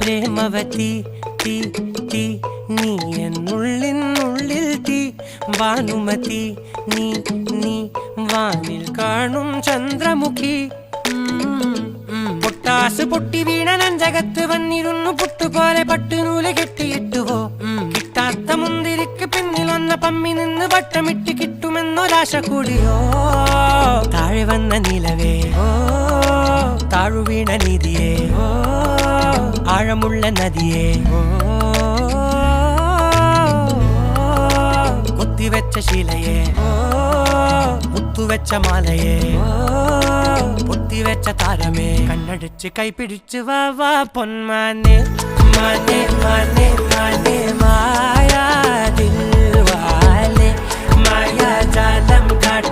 പ്രേമവതി തീ തീ നീ എന്നുള്ളിൽ തീ ഭാനുമതി നീ നീ വാനിൽ കാണും ചന്ദ്രമുഖി പൊട്ടാസ് പൊട്ടി വീണ നെഞ്ചകത്ത് വന്നിരുന്നു പുട്ടുപോലെ പട്ടുനൂല് കെട്ടിയിട്ടുവോ കിട്ടാത്ത മുന്തിരിക്ക് പിന്നിൽ വന്ന പമ്മി നിന്ന് വട്ടമിട്ട് കിട്ടുമെന്നൊരാശ കൂടിയോ താഴെ വന്ന നിലവേ താഴു വീണ നിധിയേ ആഴമുള്ള നദിയേ കൊത്തിവെച്ച ശിലയേ മുത്തുവെച്ച മാലയേ പൊത്തിവെച്ച താരമേ കണ്ണടിച്ച് കൈപിടിച്ച് വാ വാ പൊന്മാനെ മാനെ മാനെ മാനെ മായാ ദിൽവാലെ മായാ ജാലം കാട്ടി